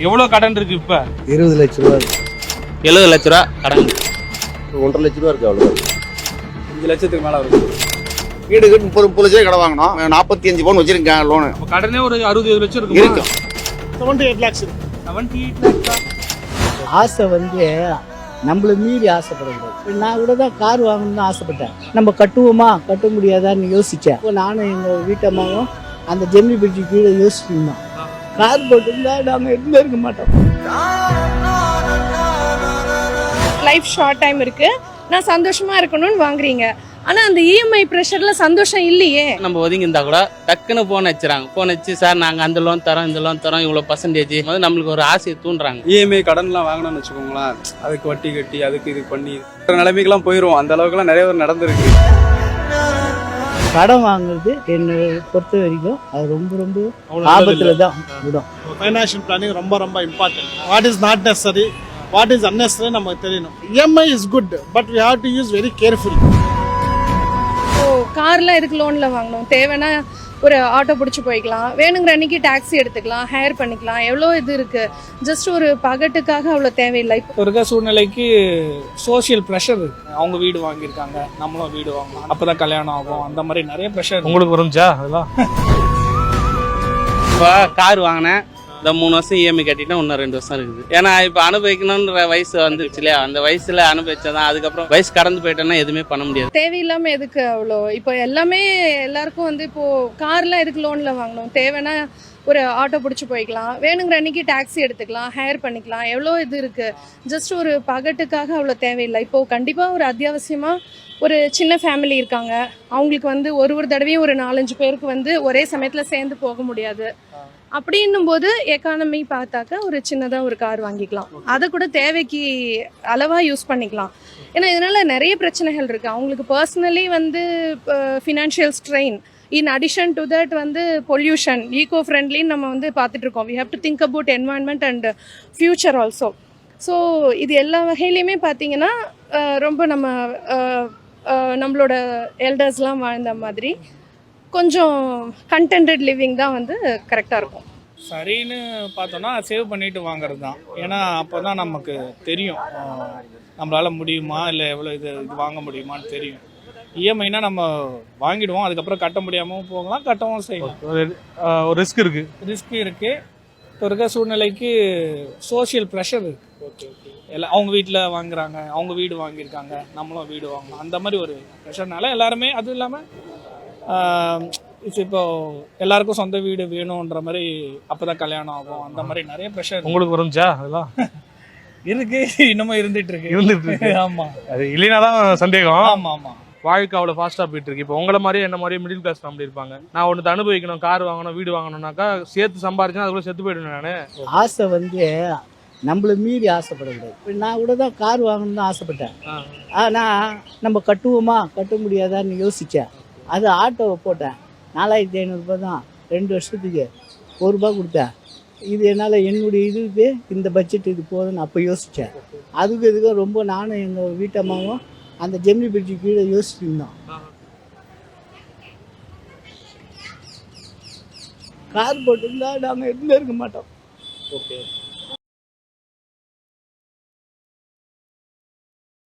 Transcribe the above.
எவ்வளவு கடன் இருக்கு இப்ப? 20 லட்சம் ரூபா 70 லட்ச ரூபா கடன். 1.5 லட்ச ரூபா இருக்கு. அவ்வளோ 5 லட்சத்துக்கு மேல வரும். வீடு 30 லட்சம் கடை வாங்கணும். 45 பவுன் வச்சிருக்கேன் லோனு. கடனே ஒரு 60 லட்சம் இருக்கு. 78 lakhs இருக்கு. 78 lakhs. ஆசை நம்மள மீறி ஆசைப்படக்கூடாது. நான் கூட தான் கார் வாங்கணும்னு ஆசைப்பட்டேன். நம்ம கட்டுவோமா கட்ட முடியாதான்னு யோசிச்சேன். இப்போ நானும் எங்கள் வீட்டம்மாவும் அந்த ஜெமினி பிரிட்ஜு கீழே யோசிச்சிருந்தோம். கார் போட்டிருந்தா நாம இருக்க மாட்டோம். லைஃப் ஷார்ட் டைம் இருக்கு, நான் சந்தோஷமா இருக்கணும்னு வாங்குறீங்க. ஆனா அந்த இஎம்ஐ ப்ரெஷர்ல சந்தோஷம் இல்லையே. நம்ம ஒதுங்கி இருந்தா கூட டக்குன்னு போன் வச்சுறாங்க. போன் வச்சு சார் நாங்க அந்த லோன் தரோம் இந்த லோன் தரோம் இவ்வளவு பர்சன்டேஜ் நம்மளுக்கு ஒரு ஆசையை தூண்டுறாங்க. இஎம்ஐ கடன்லாம் வாங்கணும்னு வச்சுக்கோங்களேன், அதுக்கு வட்டி கட்டி அதுக்கு இது பண்ணி நிலைமைக்கெல்லாம் போயிடும். அந்த அளவுக்குலாம் நிறைய பேர் நடந்திருக்கு. கடன் வாங்குறது என்னை பொறுத்த வரைக்கும் அது ரொம்ப ரொம்ப ஆபத்துல தான் விடும். ஃபைனான்ஷியல் பிளானிங் ரொம்ப ரொம்ப important. What is not necessary, what is unnecessary நமக்கு தெரியணும். EMI is good, but we have to use very carefully. கார்லாம் எதுக்கு லோன்ல வாங்கணும்? தேவைன்னா ஒரு ஆட்டோ பிடிச்சி போய்க்கலாம், வேணுங்கிற அன்னைக்கு டாக்ஸி எடுத்துக்கலாம், ஹையர் பண்ணிக்கலாம். எவ்வளோ இது இருக்கு. ஜஸ்ட் ஒரு பகட்டுக்காக அவ்வளோ தேவையில்லை. இப்போ இருக்க சூழ்நிலைக்கு சோசியல் ப்ரெஷர் இருக்கு. அவங்க வீடு வாங்கியிருக்காங்க, நம்மளும் வீடு வாங்கலாம், அப்பதான் கல்யாணம் ஆகும், அந்த மாதிரி நிறைய ப்ரெஷர் உங்களுக்கு வரும்ச்சா? அதெல்லாம் இப்போ கார் வாங்கினேன், இந்த 3 வருஷம் இஎம்ஐ கட்டிட்டா இன்னும் 2 வருஷம் இருக்குது. ஏன்னா இப்போ அனுபவிக்கணுன்ற வயசு வந்துருச்சு இல்லையா? அந்த வயசுல அனுபவிச்சாதான். அதுக்கப்புறம் வயசு கடந்து போயிட்டோன்னா எதுவுமே பண்ண முடியாது. தேவையில்லாம எதுக்கு அவ்வளோ? இப்போ எல்லாமே எல்லாருக்கும் இப்போ கார்லாம் எதுக்கு லோன்ல வாங்கணும்? தேவைன்னா ஒரு ஆட்டோ பிடிச்சி போய்க்கலாம், வேணுங்கிற அன்னைக்கு டாக்ஸி எடுத்துக்கலாம், ஹையர் பண்ணிக்கலாம். எவ்வளோ இது இருக்கு. ஜஸ்ட் ஒரு பகட்டுக்காக அவ்வளோ தேவையில்லை. இப்போ கண்டிப்பா ஒரு அத்தியாவசியமா ஒரு சின்ன ஃபேமிலி இருக்காங்க, அவங்களுக்கு ஒரு தடவையும் ஒரு 4-5 பேருக்கு ஒரே சமயத்துல சேர்ந்து போக முடியாது. அப்படின்னும் போது எக்கானமி பார்த்தாக்க ஒரு சின்னதாக ஒரு கார் வாங்கிக்கலாம். அதை கூட தேவைக்கு அளவாக யூஸ் பண்ணிக்கலாம். ஏன்னா இதனால நிறைய பிரச்சனைகள் இருக்குது. அவங்களுக்கு personally financial strain, in addition to that pollution, eco ஃப்ரெண்ட்லின்னு நம்ம பார்த்துட்டு இருக்கோம். We have to think about environment and future also. So இது எல்லா வகையிலையுமே பார்த்தீங்கன்னா ரொம்ப நம்மளோட எல்டர்ஸ்லாம் வாழ்ந்த மாதிரி கொஞ்சம் கண்டென்டட் லிவிங் தான் கரெக்டாக இருக்கும். சரின்னு பார்த்தோன்னா சேவ் பண்ணிட்டு வாங்குறது தான். ஏன்னா அப்போ தான் நமக்கு தெரியும் நம்மளால் முடியுமா இல்லை எவ்வளோ இது வாங்க முடியுமான்னு தெரியும். இஎம்ஐனா நம்ம வாங்கிடுவோம், அதுக்கப்புறம் கட்ட முடியாமல் போகலாம், கட்டவும் செய்யலாம். ஒரு ரிஸ்க் இருக்குது. இப்போ இருக்க சூழ்நிலைக்கு சோஷியல் ப்ரெஷர் இருக்குது. ஓகே எல்லாம் அவங்க வீட்டில் வாங்குறாங்க, அவங்க வீடு வாங்கியிருக்காங்க, நம்மளும் வீடு வாங்கலாம், அந்த மாதிரி ஒரு ப்ரெஷர்னால எல்லாருமே. அதுவும் இல்லாமல் இப்போ எல்லாருக்கும் சொந்த வீடு வேணுன்ற மாதிரி, அப்பதான் கல்யாணம் ஆகும், அந்த மாதிரி நிறைய ப்ரெஷர் உங்களுக்கு வரும்ச்சா? அதெல்லாம் இருக்கு, இன்னமும் இருந்துட்டு இருக்கு. ஆமா, அது இல்லைனாதான் சந்தேகம். ஆமா, வாழ்க்கை அவ்வளோ ஃபாஸ்ட்டாக போயிட்டு இருக்கு. இப்போ உங்களை மாதிரியே என்ன மாதிரியே மிடில் கிளாஸ் ஃபேமிலி இருப்பாங்க. நான் ஒன்று அனுபவிக்கணும், கார் வாங்கணும், வீடு வாங்கணும்னாக்கா சேர்த்து சம்பாரிச்சா அதுக்குள்ள செத்து போயிடுவேன் நான். ஆசை நம்மள மீறி ஆசைப்படக்கூடாது. நான் கூட தான் கார் வாங்கணும்னு ஆசைப்பட்டேன். ஆனால் நம்ம கட்டுவோமா கட்ட முடியாதான்னு யோசித்தேன். அது ஆட்டோவை போட்டேன். 4500 ரூபா தான். 2 வருஷத்துக்கு 1 ரூபா கொடுத்தேன். இது என்னால் என்னுடைய இதுக்கு இந்த பட்ஜெட் இது போதுன்னு அப்போ யோசித்தேன். இதுக்கு ரொம்ப நானும் எங்கள் வீட்டம்மாவும் அந்த ஜெமினி பிரிட்ஜு கீழே யோசிச்சுருந்தோம். கார் போட்டிருந்தா நாங்கள் இருக்க மாட்டோம். ஓகே.